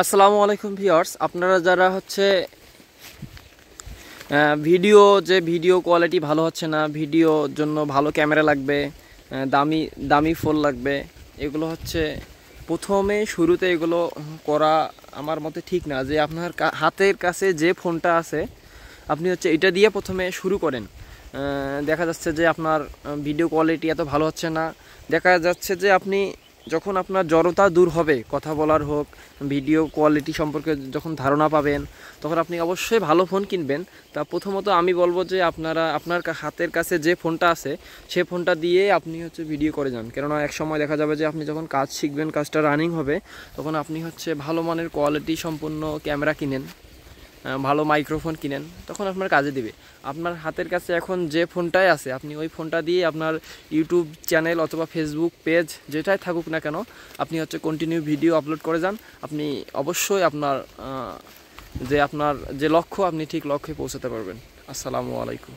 আসসালামু আলাইকুম ভিউয়ার্স, আপনারা যারা হচ্ছে ভিডিও কোয়ালিটি ভালো হচ্ছে না, ভিডিওর জন্য ভালো ক্যামেরা লাগবে, দামি দামি ফোন লাগবে, এগুলো হচ্ছে প্রথমে শুরুতে এগুলো করা আমার মতে ঠিক না। যে আপনার হাতের কাছে যে ফোনটা আছে আপনি হচ্ছে এটা দিয়ে প্রথমে শুরু করেন। দেখা যাচ্ছে যে আপনার ভিডিও কোয়ালিটি এত ভালো হচ্ছে না, দেখা যাচ্ছে যে আপনি যখন আপনার জড়তা দূর হবে, কথা বলার হোক, ভিডিও কোয়ালিটি সম্পর্কে যখন ধারণা পাবেন, তখন আপনি অবশ্যই ভালো ফোন কিনবেন। তা প্রথমত আমি বলবো যে আপনার হাতের কাছে যে ফোনটা আছে সে ফোনটা দিয়ে আপনি হচ্ছে ভিডিও করে যান। কেননা এক সময় দেখা যাবে যে আপনি যখন কাজ শিখবেন, কাজটা রানিং হবে, তখন আপনি হচ্ছে ভালো মানের কোয়ালিটি সম্পন্ন ক্যামেরা কিনেন, ভালো মাইক্রোফোন কিনেন, তখন আপনার কাজে দিবে। আপনার হাতের কাছে এখন যে ফোনটাই আছে আপনি ওই ফোনটা দিয়ে আপনার ইউটিউব চ্যানেল অথবা ফেসবুক পেজ যেটাই থাকুক না কেন, আপনি হচ্ছে কন্টিনিউ ভিডিও আপলোড করে যান। আপনি অবশ্যই আপনার যে লক্ষ্য আপনি ঠিক লক্ষ্যে পৌঁছাতে পারবেন। আসসালামু আলাইকুম।